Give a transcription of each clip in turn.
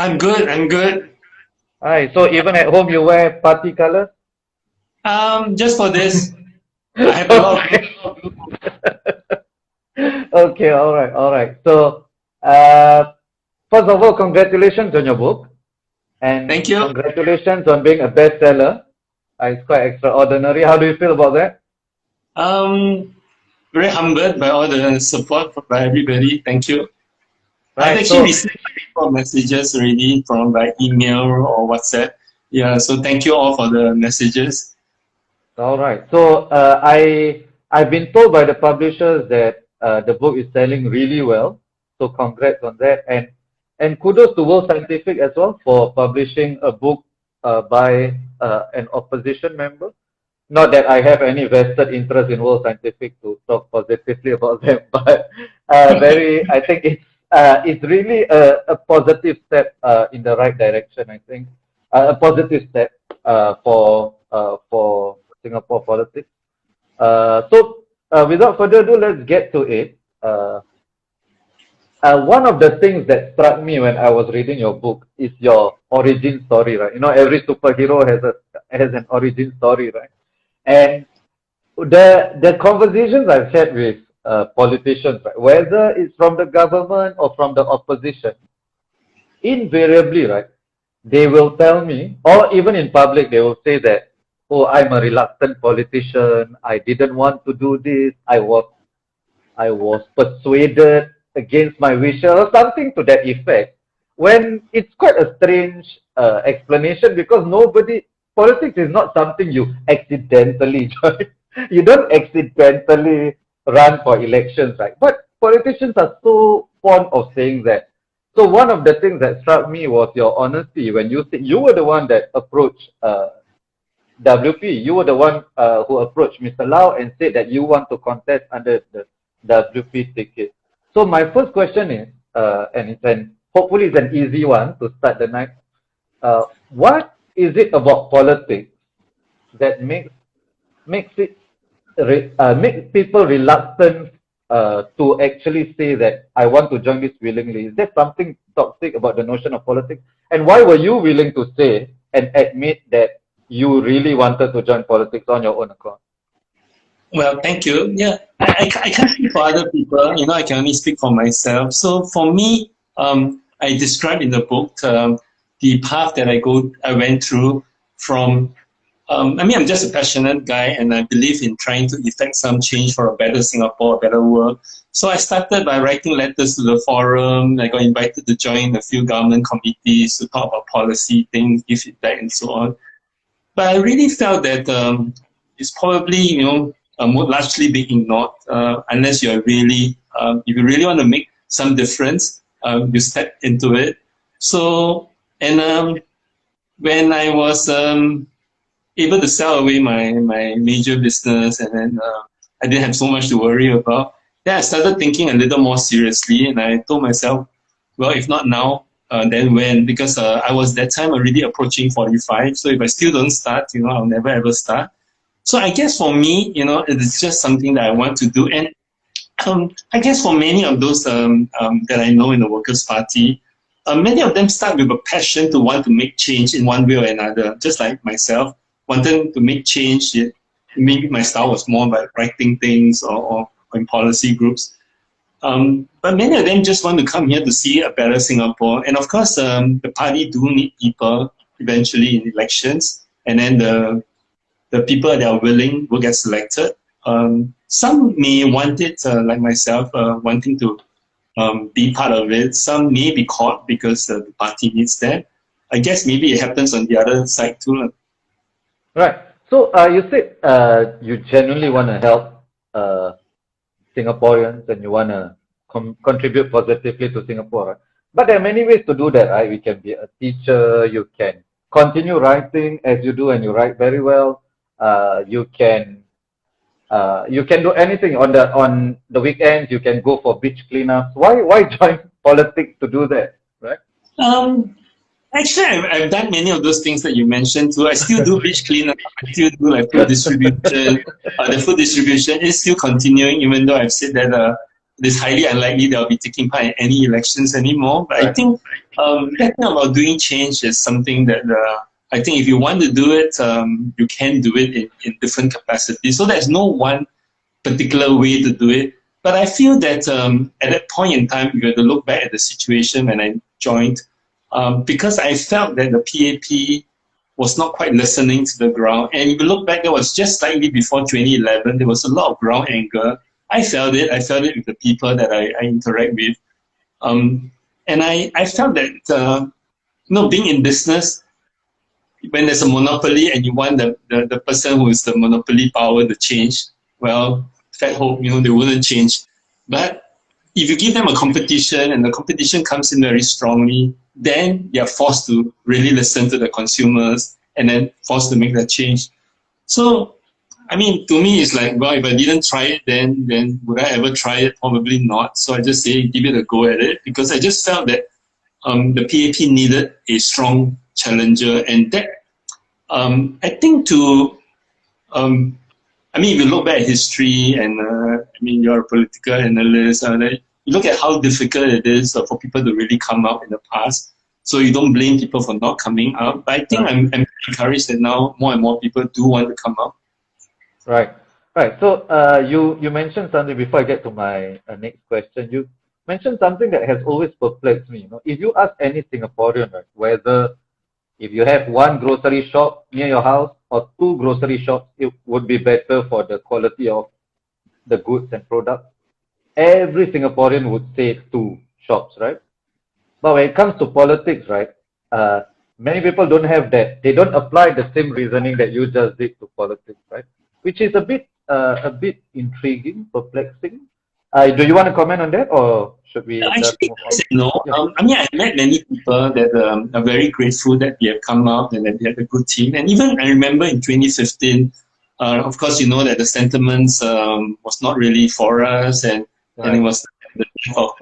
I'm good. I'm good. Hi. So even at home you wear party colors? Just for this, I have a lot of Okay. Okay, all right, all right. So uh first of all, congratulations on your book and thank you. congratulations on being a bestseller. It's quite extraordinary. How do you feel about that? Um, Very humbled by all the support by everybody. Thank you. I've Right. actually So received a lot of messages already from by email or WhatsApp. Yeah, so thank you all for the messages. all right. So I've been told by the publishers that the book is selling really well. So congrats on that, and kudos to World Scientific as well for publishing a book by an opposition member. Not that I have any vested interest in World Scientific to talk positively about them, but I think it's really a positive step in the right direction. I think a positive step for Singapore politics. Without further ado, let's get to it. One of the things that struck me when I was reading your book is your origin story, right? You know, every superhero has an origin story, right? And the conversations I've had with politicians, right, whether it's from the government or from the opposition, invariably, right, they will tell me, or even in public, they will say that, oh, I'm a reluctant politician. I didn't want to do this. I was persuaded against my wishes or something to that effect. When it's quite a strange explanation because politics is not something you accidentally join. You don't accidentally run for elections, right? But politicians are so fond of saying that. So one of the things that struck me was your honesty when you said you were the one that approached WP. You were the one who approached Mr. Lau and said that you want to contest under the WP ticket. So my first question is, and hopefully it's an easy one to start the night. What is it about politics that makes it make people reluctant to actually say that I want to join this willingly? Is there something toxic about the notion of politics? And why were you willing to say and admit that you really wanted to join politics on your own account? Well, thank you. Yeah, I can't speak for other people. You know, I can only speak for myself. So for me, I described in the book the path that I went through from. I'm just a passionate guy, and I believe in trying to effect some change for a better Singapore, a better world. So I started by writing letters to the forum. I got invited to join a few government committees to talk about policy things, give feedback, and so on. But I really felt that it's probably, largely being ignored unless you're really, if you really want to make some difference, you step into it. So, and when I was able to sell away my major business, and then I didn't have so much to worry about, then I started thinking a little more seriously, and I told myself, well, if not now, then when? Because I was that time already approaching 45, so if I still don't start, I'll never ever start. So I guess for me, it's just something that I want to do. And I guess for many of those that I know in the Workers' Party, many of them start with a passion to want to make change in one way or another, just like myself, wanting to make change. Maybe my style was more about writing things or in policy groups. But many of them just want to come here to see a better Singapore. And of course, the party do need people eventually in elections. And then the people that are willing will get selected. Some may want it, like myself, wanting to be part of it. Some may be caught because the party needs them. I guess maybe it happens on the other side too. Right. So you said you genuinely want to help Singaporeans and you want to contribute positively to Singapore. Right? But there are many ways to do that, right? You can be a teacher, you can continue writing as you do and you write very well. You can do anything on the weekends. You can go for beach cleanups. Why join politics to do that, right? Actually, I've done many of those things that you mentioned too. I still do beach cleanup. I still do like food distribution. The food distribution is still continuing, even though I've said that it is highly unlikely they'll be taking part in any elections anymore. But I Right. think that thing about doing change is something that I think if you want to do it, you can do it in different capacities. So there's no one particular way to do it. But I feel that at that point in time, you have to look back at the situation when I joined, because I felt that the PAP was not quite listening to the ground. And if you look back, that was just slightly before 2011. There was a lot of ground anger. I felt it. I felt it with the people that I interact with. And I felt that, being in business, when there's a monopoly and you want the person who is the monopoly power to change, well, fat hope, they wouldn't change. But if you give them a competition and the competition comes in very strongly, then they are forced to really listen to the consumers and then forced to make that change. So, I mean, to me, it's like, well, if I didn't try it, then would I ever try it? Probably not. So I just say, give it a go at it, because I just felt that the PAP needed a strong challenger. And that, I think if you look back at history and, you're a political analyst, you look at how difficult it is for people to really come out in the past. So you don't blame people for not coming out. But I think I'm encouraged that now more and more people do want to come out. Right. So you mentioned something before I get to my next question. You mentioned something that has always perplexed me. If you ask any Singaporean, right, whether if you have one grocery shop near your house or two grocery shops, it would be better for the quality of the goods and products, every Singaporean would say two shops, right? But when it comes to politics, right, many people don't have that. They don't apply the same reasoning that you just did to politics, right? Which is a bit intriguing, perplexing. Do you want to comment on that, or should we just move on? No. I met many people that are very grateful that we have come out and that we had a good team. And even I remember in 2015, of course, you know that the sentiments was not really for us, and it was the death of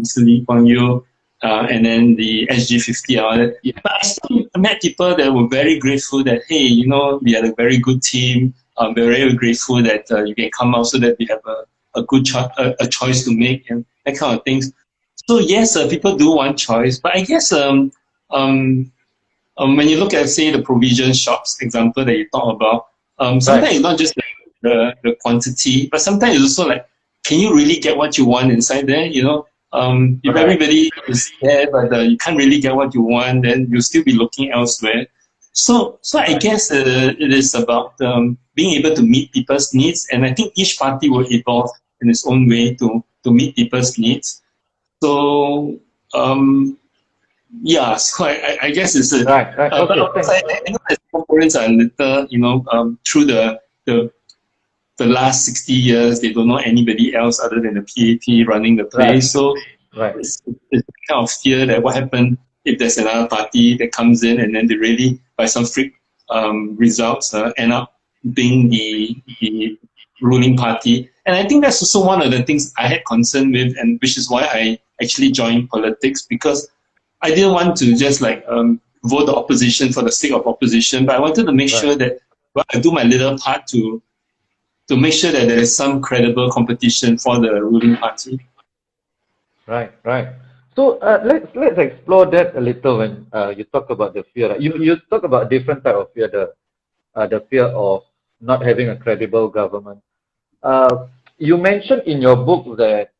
Mr. Lee Kuan Yew, and then the SG50 and all that. Yeah. But I still met people that were very grateful that, hey, we had a very good team. We're very grateful that you can come out so that we have a good a choice to make and that kind of things. So yes, people do want choice, but I guess when you look at, say, the provision shops example that you talk about, sometimes it's not just the quantity, but sometimes it's also like, can you really get what you want inside there? If everybody is there, but you can't really get what you want, then you'll still be looking elsewhere. So I guess it is about being able to meet people's needs, and I think each party will evolve in its own way to meet people's needs. So so I guess it's a right. Okay. But of course, I know that Singaporeans are a little, through the last 60 years, they don't know anybody else other than the PAP running the place. So it's kind of fear that what happened if there's another party that comes in and then they really, by some freak results, end up being the ruling party. And I think that's also one of the things I had concern with, and which is why I actually joined politics, because I didn't want to just vote the opposition for the sake of opposition, but I wanted to make sure that I do my little part to make sure that there is some credible competition for the ruling party. Right. So let's explore that a little when you talk about the fear. You talk about different type of fear, the fear of not having a credible government. You mentioned in your book that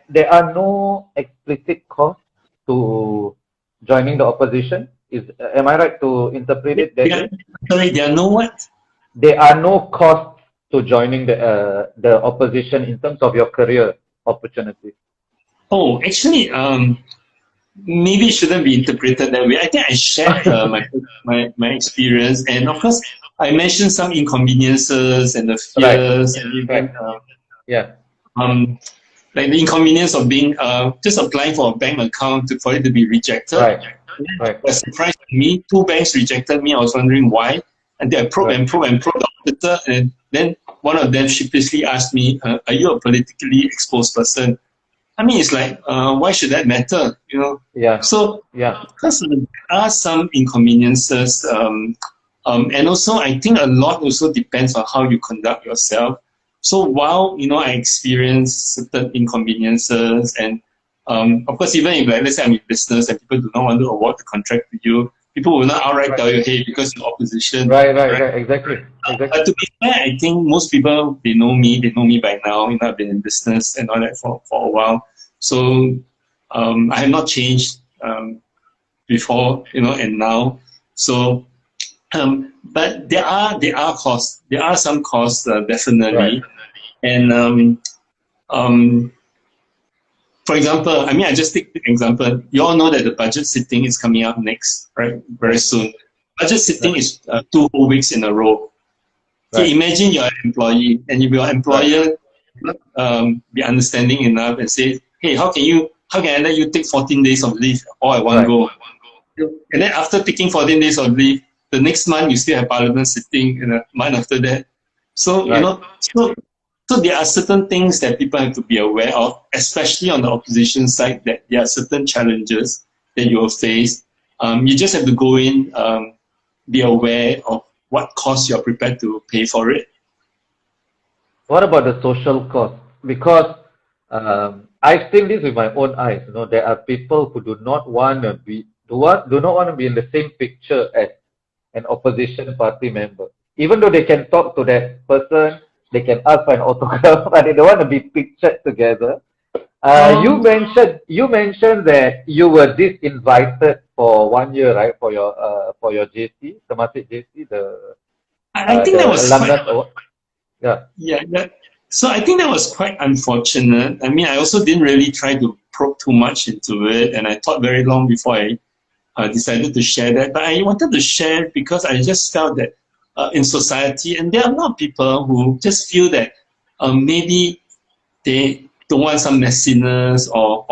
there are no explicit costs to joining the opposition. Am I right to interpret it that way? Sorry, there are no what? There are no costs to joining the opposition in terms of your career opportunities. Oh, actually, maybe it shouldn't be interpreted that way. I think I shared my experience, and of course, I mentioned some inconveniences and the fears, and even like the inconvenience of being just applying for a bank account for it to be rejected. It was surprised me. 2 banks rejected me. I was wondering why, and they probed and probed the auditor, and then one of them sheepishly asked me, "Are you a politically exposed person?" I mean, it's like, why should that matter? So because there are some inconveniences, and also I think a lot also depends on how you conduct yourself. So while I experience certain inconveniences, and of course, even if, like, let's say I'm in business and people do not want to award the contract to you, people will not outright tell you, hey, because you're opposition. Right, exactly. But to be fair, I think most people, they know me by now. I've been in business and all that for a while. So I have not changed before, and now. So, but there are costs. There are some costs, definitely. Right. And for example, I just take the example. You all know that the budget sitting is coming up next, right? Very soon. Budget sitting is 2 whole weeks in a row. Okay, imagine you're an employee, and if your employer be understanding enough and say, hey, how can I let you take 14 days of leave all at one go? And then after taking 14 days of leave, the next month you still have parliament sitting, and a month after that. So, so there are certain things that people have to be aware of, especially on the opposition side, that there are certain challenges that you will face. You just have to go in, be aware of what costs you're prepared to pay for it. What about the social cost? Because I've seen this with my own eyes. There are people who do not want to be in the same picture as an opposition party member. Even though they can talk to that person, they can ask for an autograph, but they don't want to be pictured together. You mentioned that you were disinvited for 1 year, right? For your JC, Temasek JC, I think that was quite, yeah. So I think that was quite unfortunate. I also didn't really try to probe too much into it, and I thought very long before I decided to share that. But I wanted to share because I just felt that in society, and there are a lot of people who just feel that maybe they don't want some messiness, or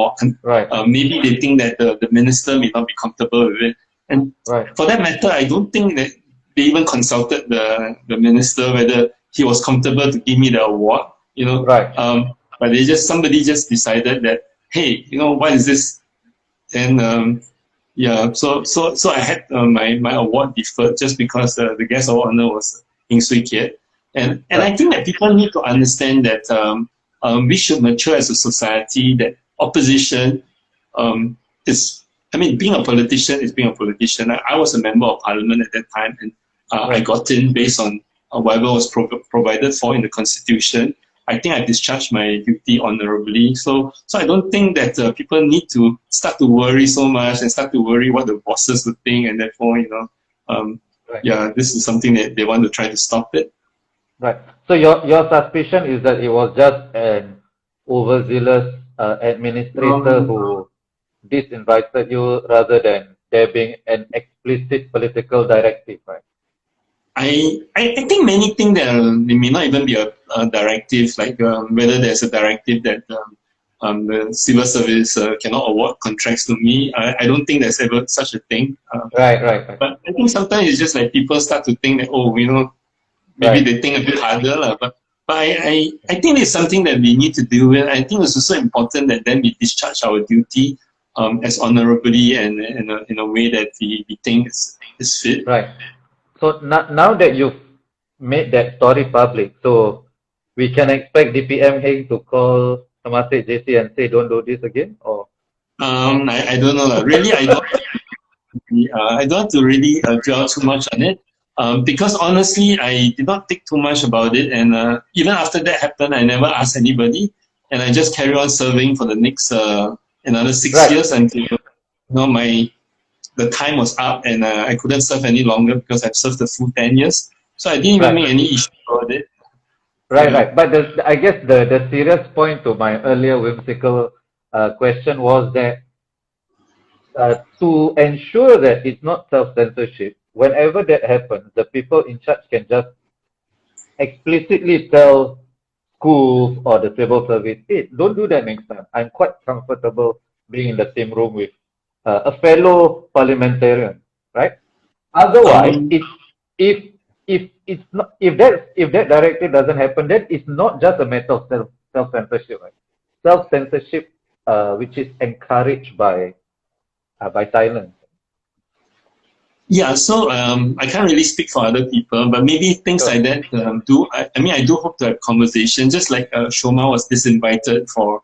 maybe they think that the minister may not be comfortable with it. And for that matter, I don't think that they even consulted the minister whether he was comfortable to give me the award. But somebody just decided that, hey, what is this? And so I had my award deferred just because the guest of honor was Sui Kiat. And I think that people need to understand that we should mature as a society, that opposition is, being a politician is being a politician. I was a member of parliament at that time, and I got in based on whatever was provided for in the constitution. I think I discharged my duty honorably. So I don't think that people need to start to worry so much and start to worry what the bosses would think, and therefore, this is something that they want to try to stop it. Right. So your suspicion is that it was just an overzealous administrator who disinvited you rather than there being an explicit political directive, right? I think many things that there may not even be a directive, like whether there's a directive that the civil service cannot award contracts to me. I don't think there's ever such a thing. Right. But I think sometimes it's just like people start to think that, maybe they think a bit harder. But I think it's something that we need to deal with. I think it's also important that then we discharge our duty as honorably and in a way that we think is fit. Right. So now that you've made that story public, so we can expect DPM Heng to call Temasek JC and say, don't do this again? Or I don't know. Really, I don't want to really dwell too much on it. Because honestly, I did not think too much about it, and even after that happened, I never asked anybody, and I just carry on serving for the next another 6 years until the time was up, and I couldn't serve any longer because I've served the full 10 years. So I didn't even make any issue about it. Right. But I guess the serious point to my earlier whimsical question was that to ensure that it's not self-censorship, whenever that happens, the people in charge can just explicitly tell schools or the civil service, hey, don't do that next time. I'm quite comfortable being in the same room with a fellow parliamentarian, right? Otherwise, if that directive doesn't happen, then it's not just a matter of self-censorship, right? Self-censorship, which is encouraged by silence. Yeah, so I can't really speak for other people, but maybe things like that I mean, I do hope to have conversation, just like Shoma was disinvited for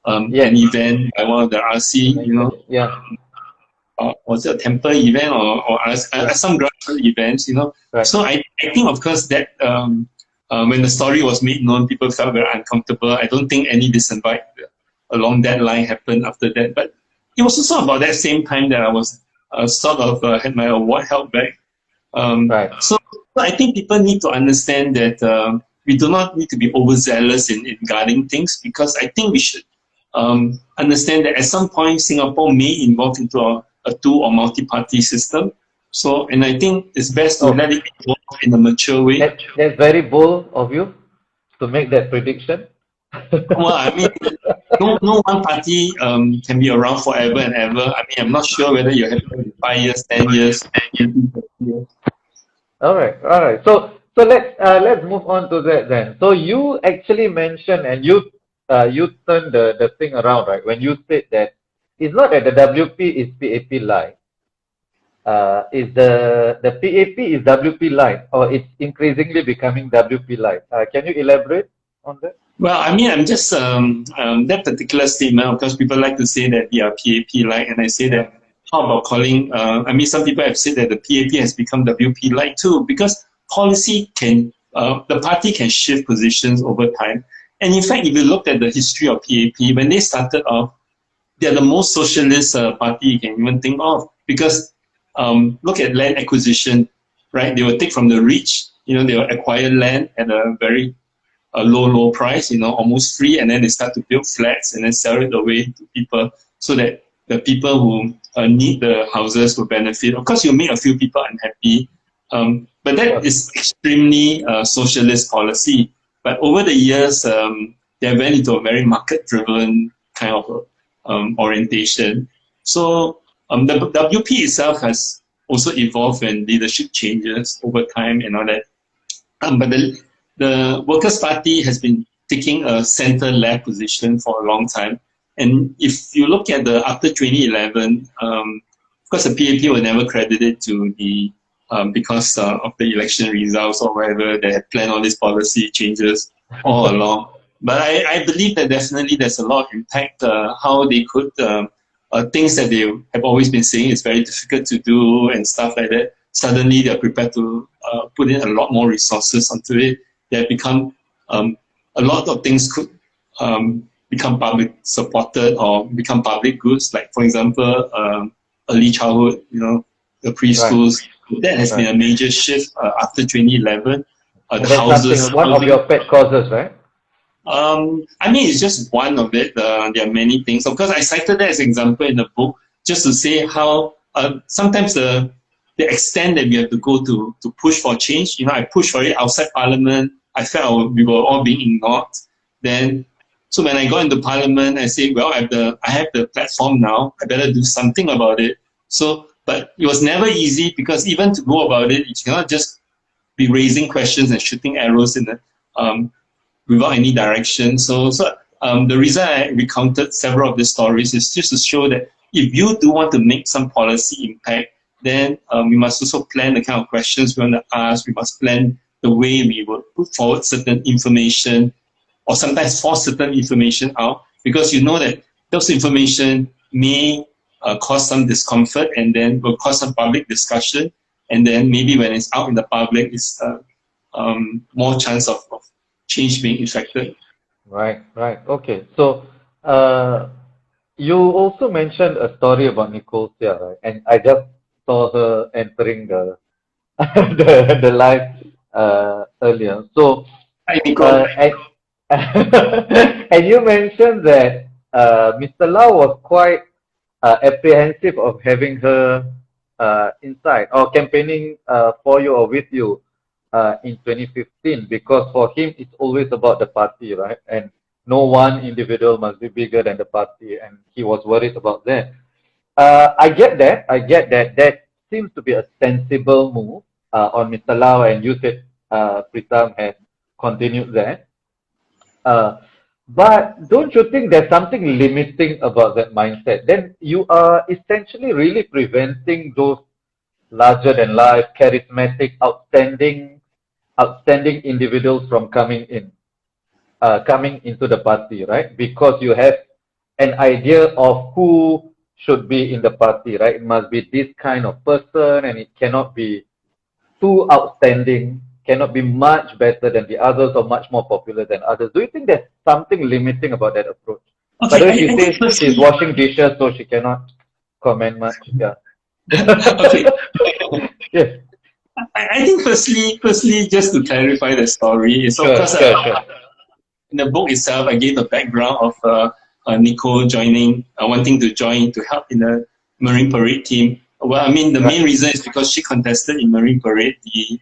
an event by one of the RC, Yeah. was it a temple event or some grassroots events, Right. So I think, of course, that when the story was made known, people felt very uncomfortable. I don't think any disinvite along that line happened after that. But it was also about that same time that I was had my award held back. Right. So I think people need to understand that we do not need to be overzealous in guarding things, because I think we should understand that at some point Singapore may evolve into a two or multi-party system. So, and I think it's best to let it evolve in a mature way. That's very bold of you to make that prediction. Well, I mean, no one party can be around forever and ever. I mean, I'm not sure whether you have 5 years, 10 years, 20, 30 years. All right. So let's move on to that then. So you actually mentioned, and you turned the thing around, right? When you said that it's not that the WP is PAP light, is the PAP is WP light, or it's increasingly becoming WP light. Can you elaborate on that? Well, I mean, I'm just that particular statement. Of course, people like to say that we are PAP light, and I say that. How about calling? I mean, some people have said that the PAP has become WP light too, because policy can, the party can shift positions over time. And in fact, if you look at the history of PAP, when they started off, they're the most socialist party you can even think of, because look at land acquisition, right? They will take from the rich, they will acquire land at a very low price, almost free, and then they start to build flats and then sell it away to people, so that the people who need the houses will benefit. Of course, you make a few people unhappy, but that is extremely socialist policy. But over the years, they went into a very market-driven kind of orientation. So the WP itself has also evolved when leadership changes over time and all that. But the Workers' Party has been taking a center-left position for a long time. And if you look at after 2011, of course, the PAP were never credited to the because of the election results or whatever. They had planned all these policy changes all along. But I believe that definitely there's a lot of impact, how they could, things that they have always been saying is very difficult to do and stuff like that. Suddenly they're prepared to put in a lot more resources onto it. They have become, a lot of things could become public supported or become public goods. Like, for example, early childhood, the preschools. Right. That has been a major shift after 2011. The houses. One of your pet causes, right? I mean, it's just one of it. There are many things. Of course, I cited that as an example in the book, just to say how sometimes the extent that we have to go to push for change. I pushed for it outside Parliament. I felt we were all being ignored. Then, so when I got into Parliament, I said, well, I have the platform now. I better do something about it. So, but it was never easy, because even to go about it, you cannot just be raising questions and shooting arrows in without any direction. So the reason I recounted several of the stories is just to show that if you do want to make some policy impact, then we must also plan the kind of questions we want to ask. We must plan the way we will put forward certain information, or sometimes force certain information out, because you know that those information may cause some discomfort, and then will cause some public discussion, and then maybe when it's out in the public, it's more chance of change being effected. Right. Okay. So you also mentioned a story about Nicole Thia, right? And I just saw her entering the the live earlier. So hi, Nicole. And you mentioned that Mr. Lau was quite apprehensive of having her inside or campaigning for you or with you in 2015, because for him it's always about the party, right? And no one individual must be bigger than the party, and he was worried about that. I get that. That seems to be a sensible move on Mr. Lau, and you said Pritam has continued that. But don't you think there's something limiting about that mindset? Then you are essentially really preventing those larger than life, charismatic, outstanding individuals from coming into the party, right? Because you have an idea of who should be in the party, right? It must be this kind of person, and it cannot be too outstanding, cannot be much better than the others or much more popular than others. Do you think there's something limiting about that approach? Okay, But then she I says think she's washing dishes, so she cannot comment much. Yeah. okay. Yes. I think firstly, just to clarify the story, is of Sure, course sure, sure. in the book itself, I gave the background of Nicole wanting to join to help in the Marine Parade team. Well, I mean, the main reason is because she contested in Marine Parade the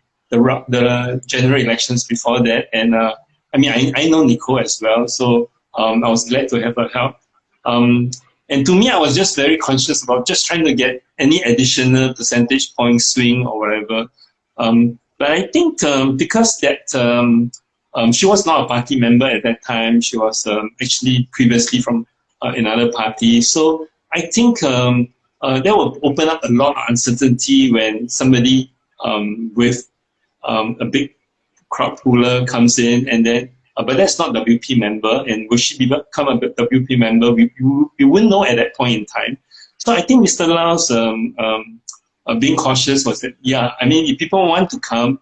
general elections before that, and I mean, I know Nicole as well, so I was glad to have her help. And to me, I was just very conscious about just trying to get any additional percentage point swing or whatever. But I think because that she was not a party member at that time, she was actually previously from another party. So I think that will open up a lot of uncertainty when somebody with a big crowd puller comes in, and then but that's not WP member, and will she become a WP member? We wouldn't know at that point in time. So I think Mr. Lau's being cautious was that, yeah, I mean, if people want to come,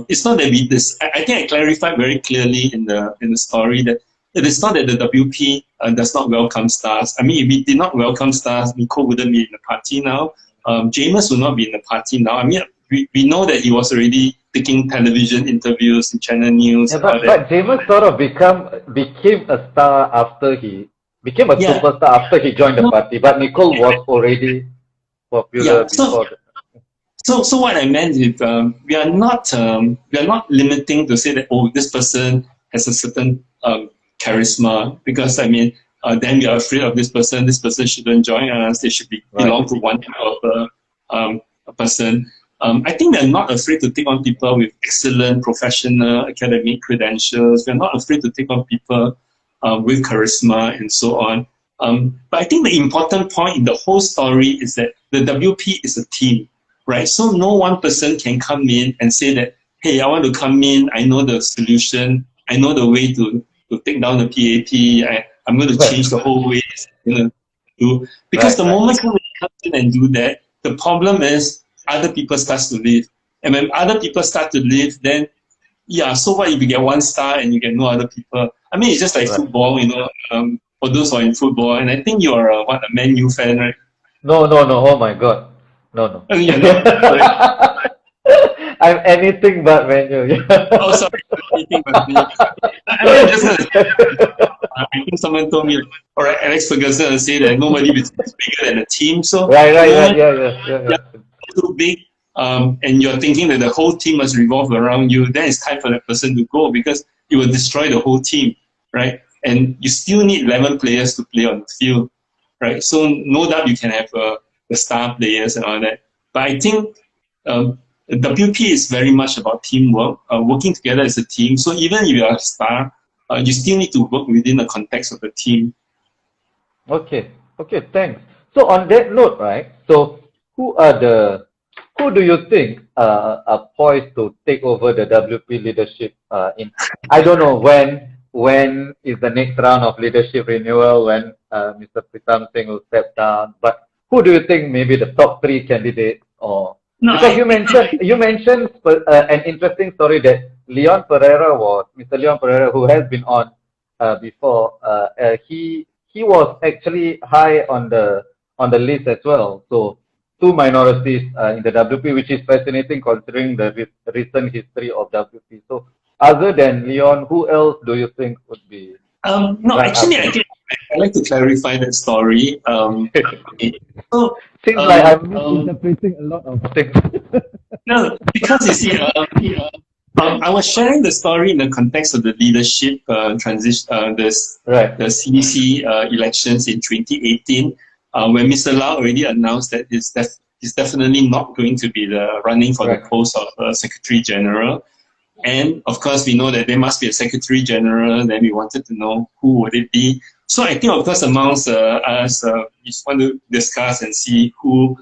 it's not that I think I clarified very clearly in the story that it is not that the WP does not welcome stars. I mean, if we did not welcome stars, Nicole wouldn't be in the party now. James will not be in the party now. I mean, we know that he was already taking television interviews in Channel News. Yeah, but James sort of became a star after he became a superstar after he joined the party. But Nicole was already popular before. So what I meant is we are not limiting to say that, oh, this person has a certain charisma, because I mean then we are afraid of this person shouldn't join us, they should belong to one type of a person. I think we're not afraid to take on people with excellent professional academic credentials. We're not afraid to take on people with charisma and so on. But I think the important point in the whole story is that the WP is a team, right? So no one person can come in and say that, hey, I want to come in, I know the solution, I know the way to take down the PAP, I'm going to change the whole way it's going to do. Because the moment somebody comes in and do that, the problem is other people start to leave. And when other people start to leave, then, yeah, so what if you get one star and you get no other people? I mean, it's just like football, you know, for those who are in football. And I think you are, a Man U fan, right? No. Oh my God. No. Oh, yeah, no. I'm anything but Man U. Oh, sorry. Anything but Man U. I mean, I think someone told me, all right, Alex Ferguson said that nobody is bigger than a team. So right. Yeah. Too big, and you're thinking that the whole team must revolve around you, then it's time for that person to go, because it will destroy the whole team, right? And you still need 11 players to play on the field, right? So no doubt you can have the star players and all that. But I think WP is very much about teamwork, working together as a team. So even if you're a star, you still need to work within the context of the team. Okay, thanks. So on that note, right, so who do you think are poised to take over the WP leadership I don't know when is the next round of leadership renewal, when Mr. Pritam Singh will step down, but who do you think maybe the top 3 candidates? Or because you mentioned an interesting story that Mr. Leon Pereira, who has been on before, he was actually high on the list as well. So 2 minorities in the WP, which is fascinating considering the recent history of WP. So other than Leon, who else do you think would be? No, actually, I'd like to clarify that story. Seems like I'm misinterpreting a lot of things. No, because you see, I was sharing the story in the context of the leadership transition, the CDC elections in 2018, when Mr. Lau already announced that he's definitely not going to be running for the post of Secretary General. And of course, we know that there must be a Secretary General. Then we wanted to know who would it be. So I think, of course, amongst us, we just want to discuss and see who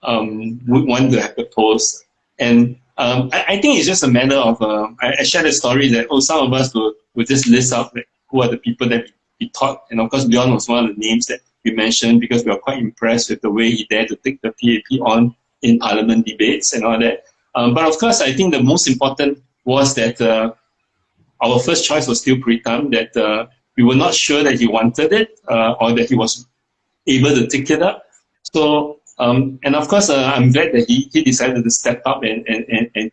would want to have the post. And I think it's just a matter of, I shared a story that, some of us will just list out like, who are the people that we thought. And of course, Leon was one of the names that we mentioned because we were quite impressed with the way he dared to take the PAP on in parliament debates and all that. But of course, I think the most important was that our first choice was still Pritam, that we were not sure that he wanted it or that he was able to take it up. So, and of course, I'm glad that he decided to step up and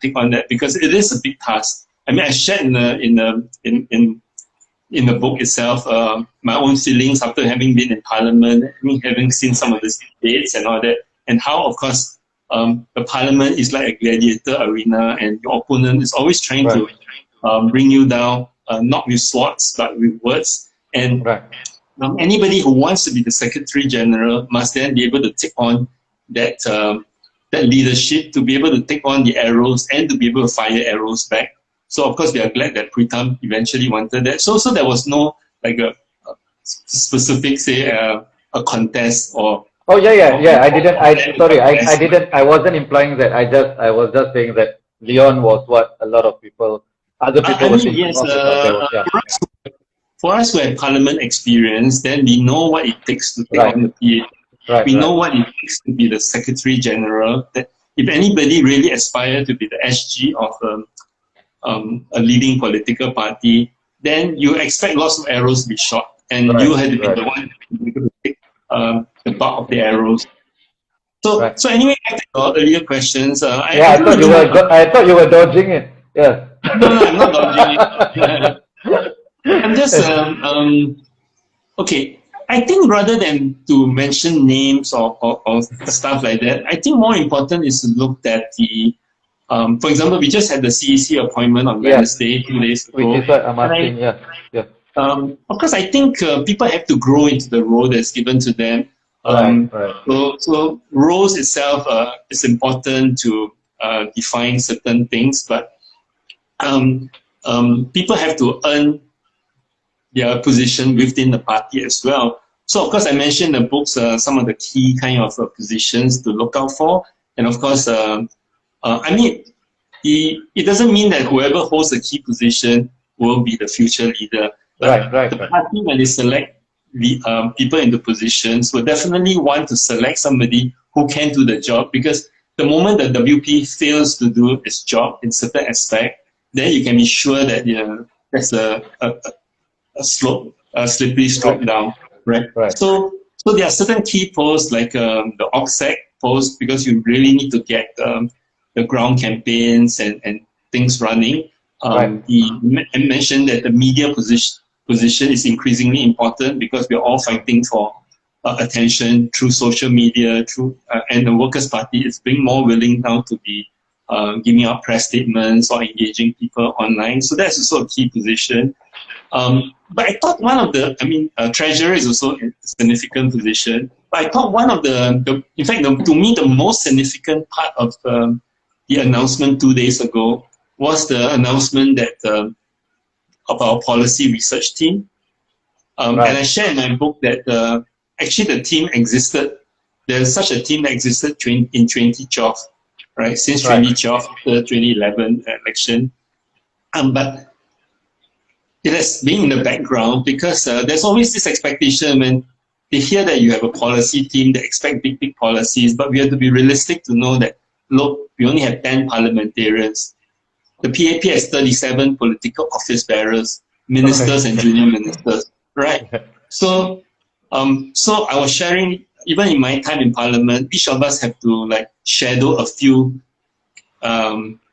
take on that because it is a big task. I mean, I shared in the book itself my own feelings after having been in Parliament, having seen some of the debates and all that, and how, of course, the Parliament is like a gladiator arena, and your opponent is always trying to bring you down, not with swords but with words. And anybody who wants to be the Secretary General must then be able to take on that that leadership, to be able to take on the arrows and to be able to fire arrows back. So of course we are glad that Pritam eventually wanted that. So there was no like a specific say a contest or. Oh yeah. I didn't. I wasn't implying that. I was just saying that Leon was what a lot of people, other people were thinking of. For us who have Parliament experience, then we know what it takes to take on the PA. We know what it takes to be the Secretary General. That if anybody really aspires to be the SG of a leading political party, then you expect lots of arrows to be shot, and you had to be the one to be able to take the butt of the arrows. So anyway, back to your earlier questions. I thought you were dodging it. Yeah. No, I'm not dodging it. I'm just okay. I think rather than to mention names or stuff like that, I think more important is to look at the. For example, we just had the CEC appointment on Wednesday, 2 days ago. Which is what I'm asking. Of course, I think people have to grow into the role that's given to them. So roles itself is important to define certain things, but people have to earn their position within the party as well. So of course, I mentioned in the books some of the key kind of positions to look out for, and of course, I mean, it doesn't mean that whoever holds a key position will be the future leader. The party, when they select the people into positions, will definitely want to select somebody who can do the job, because the moment the WP fails to do its job in certain aspect, then you can be sure that there's a slippery slope down, right? So there are certain key posts like the OPSEC post, because you really need to get the ground campaigns and things running. He mentioned that the media position is increasingly important because we're all fighting for attention through social media, and the Workers' Party is being more willing now to be giving out press statements or engaging people online. So that's also a key position. But I thought one of treasurer is also a significant position. But I thought one of to me, the most significant part of the announcement 2 days ago was the announcement that of our policy research team. And I share in my book that actually the team existed. There's such a team that existed in 2012, right? Since 2012, the 2011 election. But it has been in the background because there's always this expectation when they hear that you have a policy team, they expect big policies, but we have to be realistic to know that, look, we only have 10 parliamentarians. The PAP has 37 political office bearers, ministers and junior ministers, right? So I was sharing, even in my time in Parliament, each of us have to shadow a few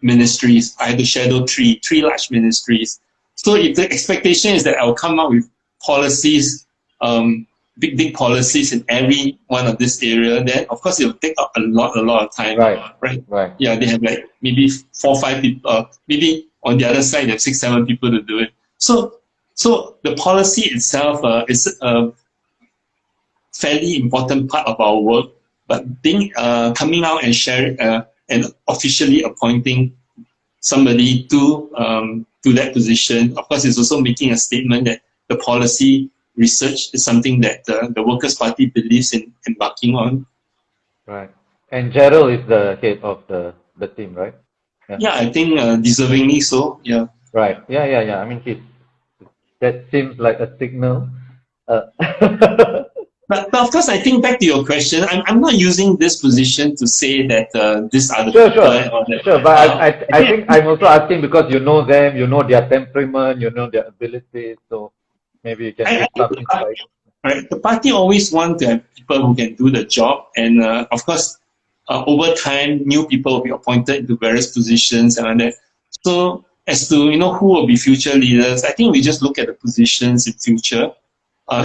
ministries. I had to shadow three large ministries. So if the expectation is that I'll come up with policies, big policies in every one of this area, then of course it'll take up a lot of time. Right. Yeah, they have maybe 4 or 5 people, maybe on the other side they have 6 or 7 people to do it. So the policy itself is a fairly important part of our work, but coming out and sharing and officially appointing somebody to that position, of course, is also making a statement that the policy research is something that the Workers' Party believes in embarking on. Right. And Gerald is the head of the team, right? Yeah, I think deservingly so. Yeah. Right. Yeah. I mean, that seems like a signal. Uh, But of course, I think back to your question, I'm not using this position to say that these are the Sure, people sure, and all that. sure. But I I think think I'm also asking because you know them, you know their temperament, you know their abilities, so maybe you can I give think some insight. right, the party always want to have people who can do the job, and of course, over time, new people will be appointed into various positions and all that. So, as to who will be future leaders, I think we just look at the positions in future.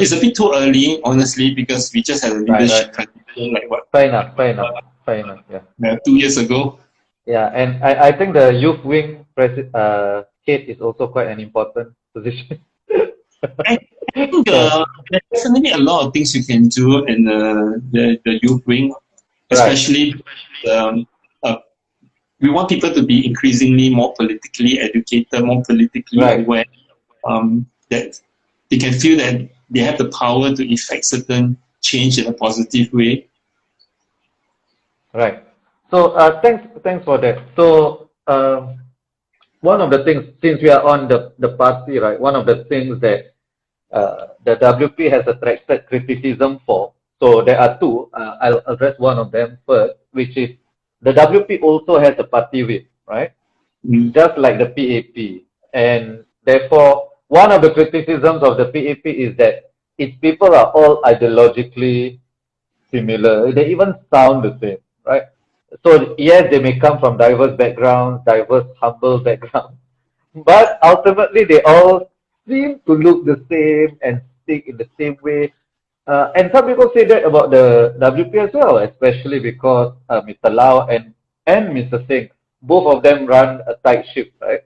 It's a bit too early, honestly, because we just had a Right, right. leadership transition like what Fair enough, fair enough, fair enough. Yeah, 2 years ago. yeah. And I think the youth wing head is also quite an important position. I think there's definitely a lot of things you can do in the youth wing, Right, especially um, uh, we want people to be increasingly more politically educated, more politically right, aware, that they can feel that they have the power to effect certain change in a positive way. right. So thanks for that. So one of the things, since we are on the party, right? One of the things that the WP has attracted criticism for. So there are two. I'll address one of them first, which is the WP also has a party whip, right? Mm. Just like the PAP. And therefore, one of the criticisms of the PAP is that its people are all ideologically similar. They even sound the same, right? So yes, they may come from diverse backgrounds, diverse humble backgrounds, but ultimately they all seem to look the same and speak in the same way. And some people say that about the WP as well, especially because Mr. Lau and Mr. Singh, both of them run a tight ship, right?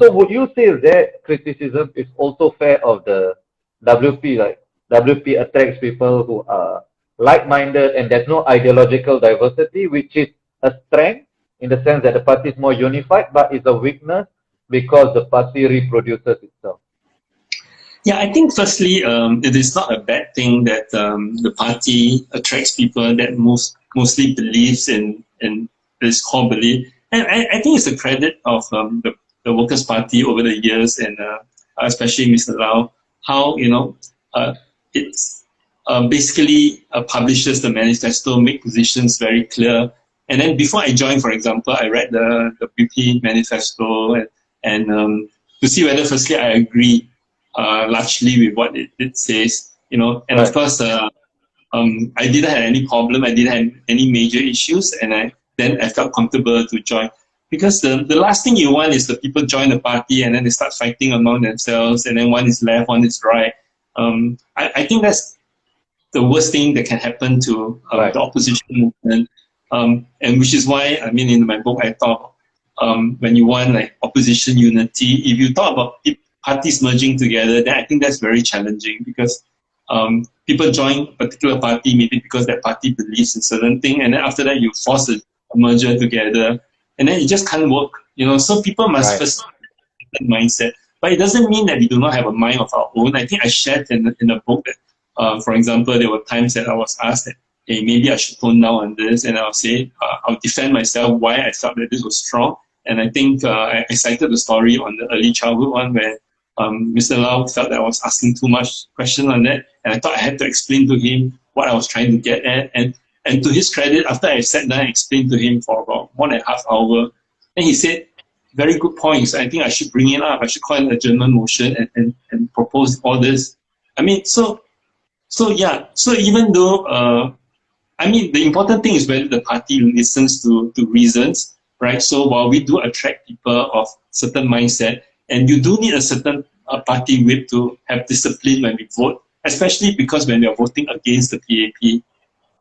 So would you say that criticism is also fair of the WP? Like WP attracts people who are like-minded and there's no ideological diversity, which is a strength in the sense that the party is more unified, but it's a weakness because the party reproduces itself. Yeah, I think firstly, it is not a bad thing that the party attracts people that mostly believes in this core belief. And I think it's a credit of the Workers' Party over the years, and especially Mr. Lau, how it's basically publishes the manifesto, make positions very clear. And then before I joined, for example, I read the WP manifesto and to see whether firstly I agree largely with what it says, and of Right. course, I didn't have any problem, I didn't have any major issues, and then I felt comfortable to join. Because the last thing you want is the people join the party and then they start fighting among themselves, and then one is left, one is right. I think that's the worst thing that can happen to Right. the opposition movement, and which is why, I mean, in my book, I thought when you want like opposition unity, if you talk about parties merging together, then I think that's very challenging because people join a particular party maybe because that party believes in certain thing, and then after that you force a merger together, and then it just can't work. So people must Right. first have that mindset. But it doesn't mean that we do not have a mind of our own. I think I shared in the book that, for example, there were times that I was asked that, hey, maybe I should tone down on this, and I'll say, I'll defend myself why I felt that this was strong. And I think I cited the story on the early childhood one where Mr. Lau felt that I was asking too much question on that, and I thought I had to explain to him what I was trying to get at. And to his credit, after I sat down and explained to him for about 1.5 hours, then he said, very good points. I think I should bring it up. I should call it a German motion and propose all this. I mean, so yeah. So even though, I mean, the important thing is whether the party listens to reasons, right? So while we do attract people of certain mindset, and you do need a certain party whip to have discipline when we vote, especially because when we are voting against the PAP,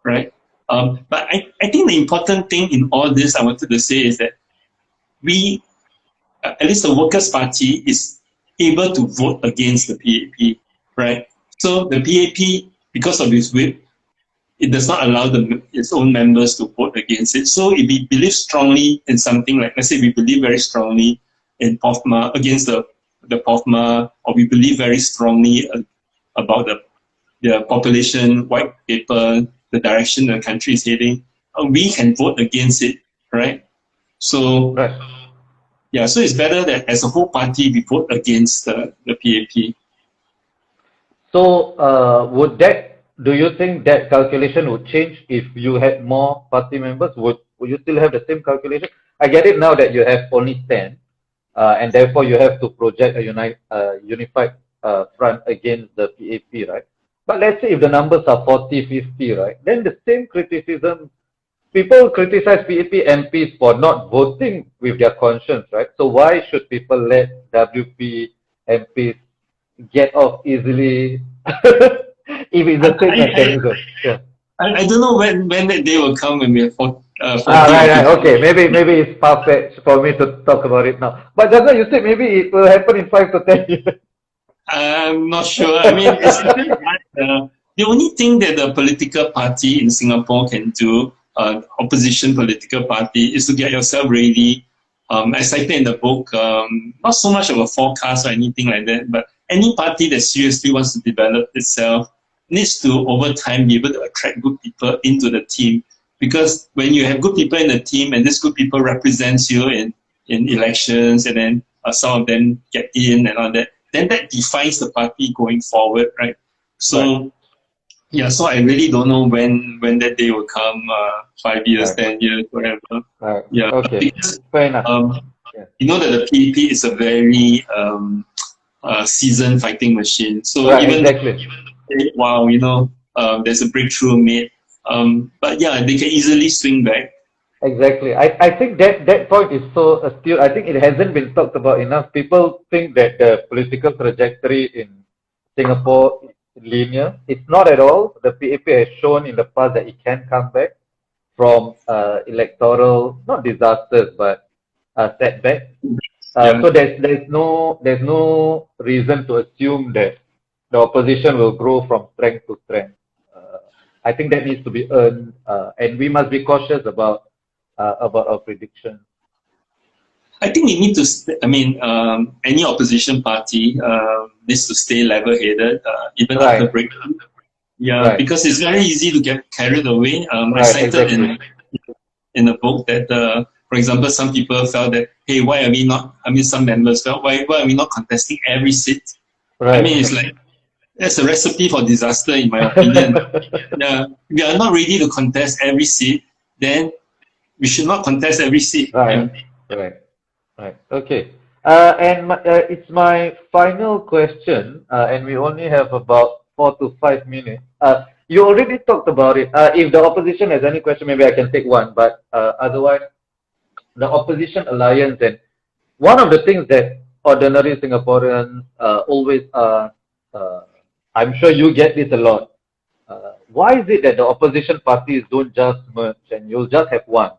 right? But I think the important thing in all this I wanted to say is that we, at least the Workers' Party, is able to vote against the PAP, right? So the PAP, because of its whip, it does not allow its own members to vote against it. So if we believe strongly in something, like let's say we believe very strongly in POFMA, against the POFMA, or we believe very strongly about the population white paper, the direction the country is heading, we can vote against it, right? So, Right. yeah, so it's better that as a whole party we vote against the PAP. So, do you think that calculation would change if you had more party members? Would you still have the same calculation? I get it now that you have only 10, and therefore you have to project a unified front against the PAP, right? But let's say if the numbers are 40, 50, right? Then the same criticism, people criticize PAP MPs for not voting with their conscience, right? So why should people let WP MPs get off easily if it's the same mechanism? Yeah. I don't know when that day will come when we have 40 Right. Okay. Maybe it's far-fetched for me to talk about it now. But just now you said maybe it will happen in 5 to 10 years. I'm not sure. I mean, it's very hard. The only thing that the political party in Singapore can do, opposition political party, is to get yourself ready. I cited in the book, not so much of a forecast or anything like that, but any party that seriously wants to develop itself needs to, over time, be able to attract good people into the team. Because when you have good people in the team and these good people represents you in elections, and then some of them get in and all that, then that defines the party going forward, right? So, right. Yeah, so I really don't know when that day will come, 5 years, right. 10 years, whatever. Right. Yeah. Okay. Because, fair enough. You know that the PAP is a very seasoned fighting machine. So right, even exactly. Wow, there's a breakthrough made. But yeah, they can easily swing back. Exactly. I think that point is so astute. I think it hasn't been talked about enough. People think that the political trajectory in Singapore is linear. It's not at all. The PAP has shown in the past that it can come back from electoral, not disasters, but setbacks. So there's no reason to assume that the opposition will grow from strength to strength. I think that needs to be earned, and we must be cautious about our predictions. I think we need to. Any opposition party needs to stay level-headed, even right. after breakthrough. Yeah, right. Because it's very easy to get carried away. I cited in the book that, for example, some people felt that, hey, why are we not? Some members felt, why are we not contesting every seat? Right. It's like that's a recipe for disaster, in my opinion. Yeah, we are not ready to contest every seat, then we should not contest every seat. Right. Okay. And it's my final question, and we only have about 4 to 5 minutes. You already talked about it. If the opposition has any question, maybe I can take one. But otherwise, the opposition alliance, and one of the things that ordinary Singaporeans always are, I'm sure you get this a lot. Why is it that the opposition parties don't just merge and you'll just have one?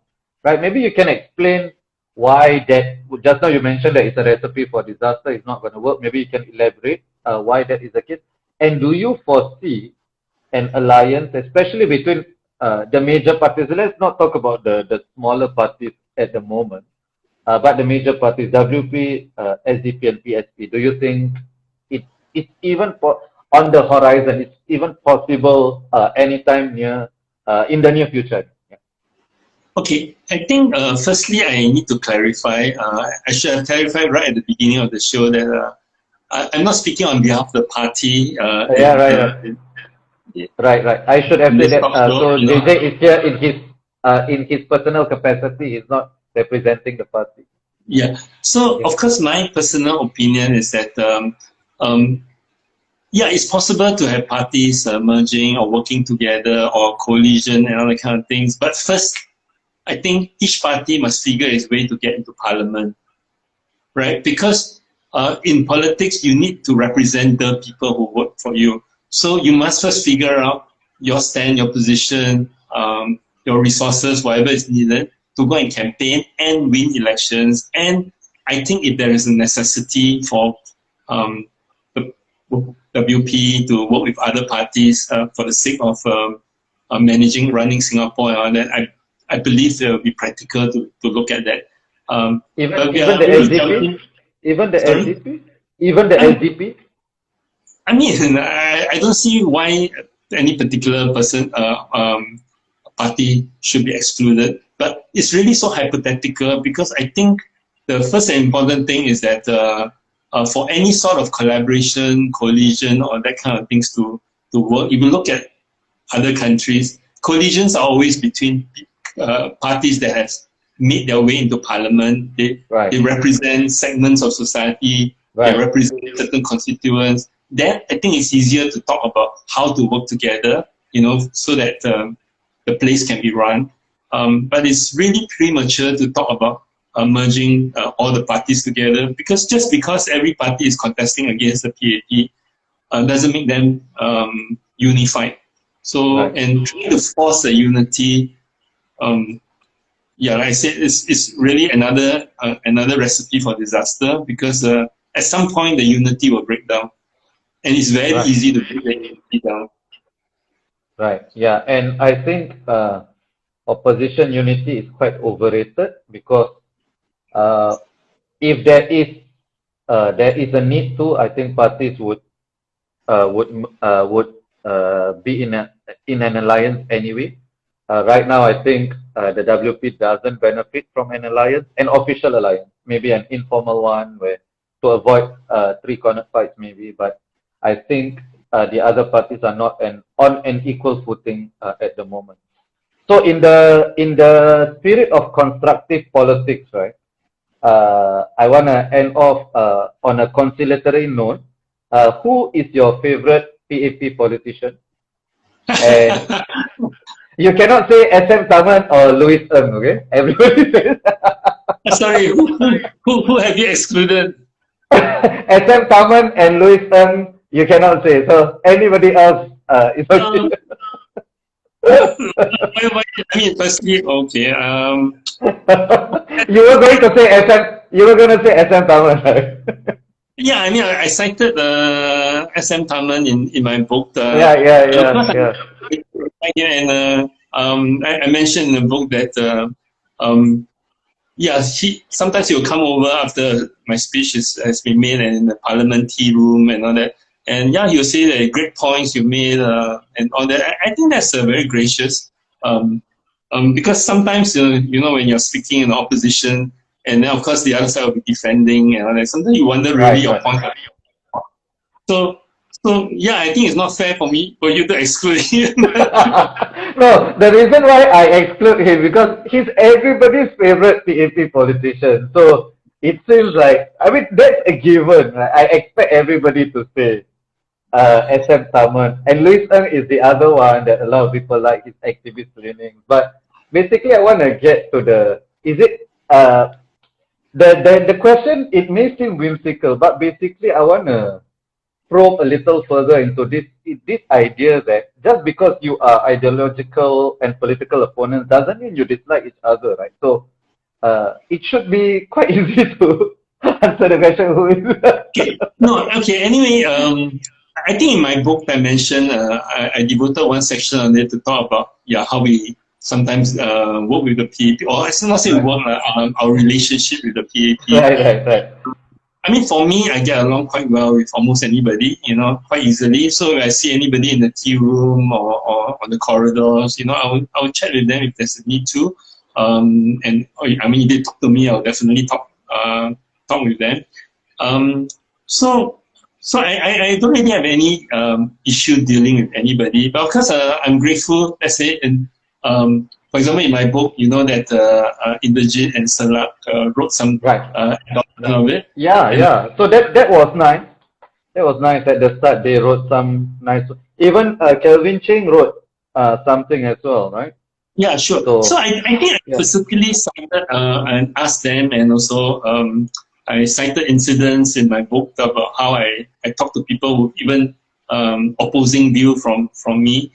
Right? Maybe you can explain why that. Just now you mentioned that it's a recipe for disaster. It's not going to work. Maybe you can elaborate why that is the case. And do you foresee an alliance, especially between the major parties? Let's not talk about the smaller parties at the moment, but the major parties, WP, SDP, and PSP. Do you think it's even on the horizon? It's even possible anytime in the near future? Okay, I think firstly I need to clarify. I should have clarified right at the beginning of the show that I'm not speaking on behalf of the party. Right. I should have said that. So JJ is here in his personal capacity. He's not representing the party. Yeah. So of course, my personal opinion is that it's possible to have parties merging or working together or coalition and all that kind of things. But first, I think each party must figure its way to get into parliament, right? Because in politics, you need to represent the people who vote for you. So you must first figure out your stand, your position, your resources, whatever is needed to go and campaign and win elections. And I think if there is a necessity for the WP to work with other parties for the sake of running Singapore and all that, I believe it will be practical to look at that. Even the SDP? Even the SDP? I don't see why any particular party should be excluded. But it's really so hypothetical because I think the first and important thing is that for any sort of collaboration, coalition, or that kind of things to work, if you look at other countries, coalitions are always between parties that have made their way into parliament. They represent segments of society. They represent certain constituents. That I think it's easier to talk about how to work together, so that the place can be run. But it's really premature to talk about merging all the parties together, because just because every party is contesting against the PAP doesn't make them unified. So, and trying to force a unity, like I said, it's really another recipe for disaster, because at some point the unity will break down, and it's very easy to break the unity down. Right. Yeah, and I think opposition unity is quite overrated, because if there is a need to, I think parties would be in an alliance anyway. Right now, I think the WP doesn't benefit from an alliance, an official alliance, maybe an informal one where to avoid three-cornered fights maybe. But I think the other parties are not on an equal footing at the moment. So in the spirit of constructive politics, right? I want to end off on a conciliatory note. Who is your favorite PAP politician? And you cannot say SM Taman or Louis Ng, okay? Everybody says. Sorry, who have you excluded? SM Taman and Louis Ng, you cannot say. So anybody else is okay. I mean, firstly, okay. You were going to say SM Taman, right? Yeah, I mean, I cited SM Taman in my book. Yeah. And I mentioned in the book that sometimes he'll come over after my speech has been made, and in the parliament tea room and all that. And he'll say the great points you made and all that. I think that's very gracious, because sometimes when you're speaking in opposition, and then of course the other side will be defending and all that, sometimes you wonder really your point. So I think it's not fair for you to exclude him. No, the reason why I exclude him, because he's everybody's favorite PAP politician. So it seems like, I mean, that's a given. I expect everybody to say SM Taman. And Louis Ng is the other one that a lot of people like, his activist leanings. But basically, I want to get to the question, it may seem whimsical, but basically I want to probe a little further into this idea that just because you are ideological and political opponents doesn't mean you dislike each other, right? So it should be quite easy to answer the question who is. Anyway, I think in my book I mentioned I devoted one section on it to talk about how we sometimes work with the PAP, or I should not say work, our relationship with the PAP. Right. I mean, for me, I get along quite well with almost anybody, quite easily. So if I see anybody in the tea room or on the corridors, I will chat with them if there's a need to. If they talk to me, I'll definitely talk with them. So I don't really have any issue dealing with anybody. But of course, I'm grateful, let's say, for example, in my book, that Inderjit and Salak wrote some of it. Yeah. So that was nice. That was nice at the start. They wrote some nice. Even Kelvin Cheng wrote something as well, right? Yeah, sure. So I think I specifically cited and asked them, and also I cited incidents in my book about how I talk to people who even opposing view from me,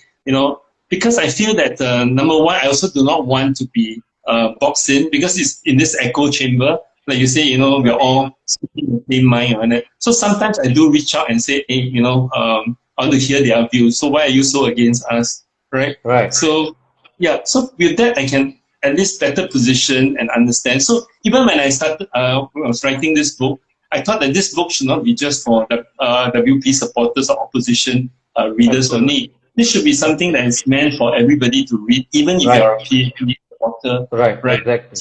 because I feel that number one, I also do not want to be boxed in, because it's in this echo chamber. Like you say, we're all speaking the same mind on it. So sometimes I do reach out and say, hey, I want to hear their views. So why are you so against us, right? Right. So with that, I can at least better position and understand. So even when I started, when I was writing this book, I thought that this book should not be just for the WP supporters or opposition readers only. this should be something that is meant for everybody to read, even if you're a PhD author. Right, exactly.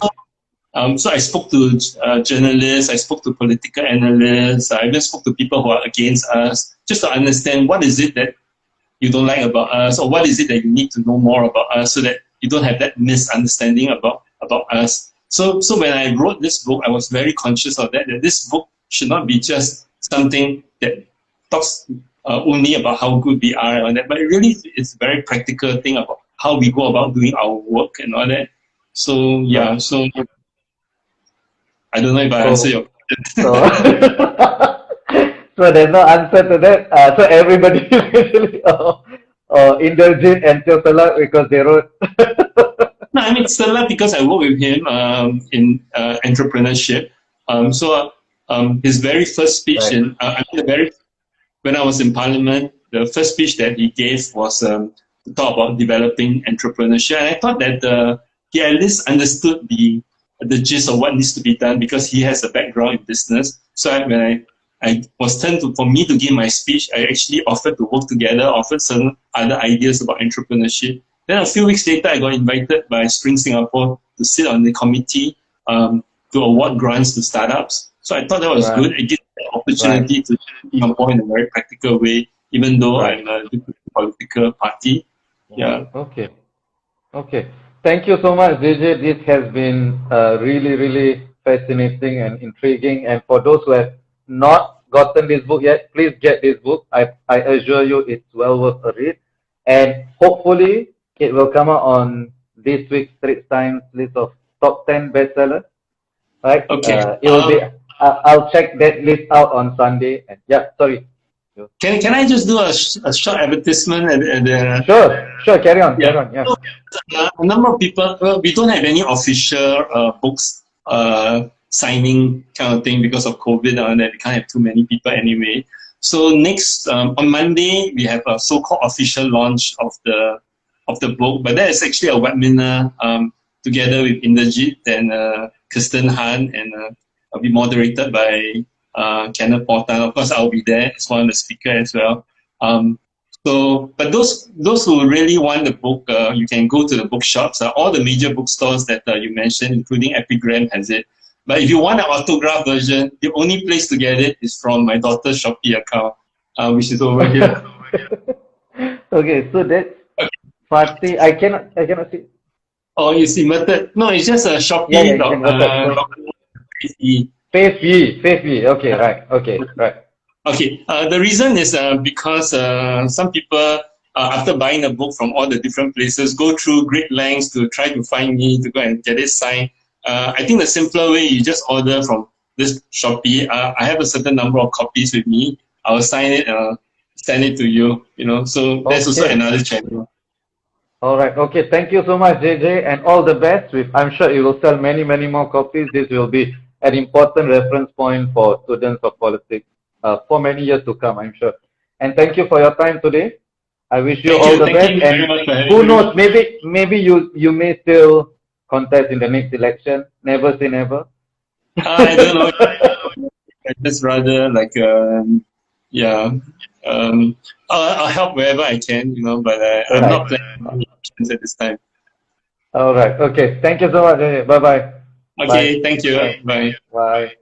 So I spoke to journalists, I spoke to political analysts, I even spoke to people who are against us, just to understand what is it that you don't like about us, or what is it that you need to know more about us, so that you don't have that misunderstanding about us. So when I wrote this book, I was very conscious of that this book should not be just something that talks only about how good we are and that, but it really is a very practical thing about how we go about doing our work and all that. So yeah, so I don't know if I answer your question. So there's no answer to that. So everybody is actually indulgent and still salah because they wrote. No, I mean Salah because I work with him in entrepreneurship. So his very first speech when I was in Parliament, the first speech that he gave was to talk about developing entrepreneurship, and I thought that he at least understood the gist of what needs to be done because he has a background in business. So when I was turned for me to give my speech, I actually offered to work together, offered some other ideas about entrepreneurship. Then a few weeks later, I got invited by Spring Singapore to sit on the committee to award grants to startups. So I thought that was good. It gives the opportunity to Singapore in a very practical way, even though I'm a political party. Yeah. Okay. Thank you so much, JJ. This has been really, really fascinating and intriguing. And for those who have not gotten this book yet, please get this book. I assure you it's well worth a read. And hopefully it will come out on this week's Straits Times list of top 10 bestsellers. Right? Okay. It will be. I'll check that list out on Sunday. And sorry. Can I just do a short advertisement? Sure. Carry on. Yeah. So, a number of people. Well, we don't have any official books signing kind of thing because of COVID and that. We can't have too many people anyway. So next on Monday we have a so-called official launch of the book, but that is actually a webinar together with Inderjit and Kirsten Han, and I'll be moderated by Kenneth Porter. Of course, I'll be there as one of the speakers as well. But those who really want the book, you can go to the bookshops. All the major bookstores that you mentioned, including Epigram, has it. But if you want an autograph version, the only place to get it is from my daughter's Shopee account, which is over here. Okay, so that's Fatih. I cannot see. Oh, you see, method? No, it's just a Shopee. Faith Yee. Okay, right. Okay. The reason is because some people, after buying a book from all the different places, go through great lengths to try to find me to go and get it signed. I think the simpler way, you just order from this Shopee. I have a certain number of copies with me. I'll sign it and send it to you. So that's also another channel. All right. Okay. Thank you so much, JJ, and all the best. I'm sure you will sell many, many more copies. This will be an important reference point for students of politics for many years to come, I'm sure. And thank you for your time today. I wish you all the best. And who knows, maybe you may still contest in the next election. Never say never. I don't know. Just rather like I'll help wherever I can, but I'm not planning any options at this time. All right. Okay. Thank you so much. Bye bye. Okay. Thank you. Bye. Bye.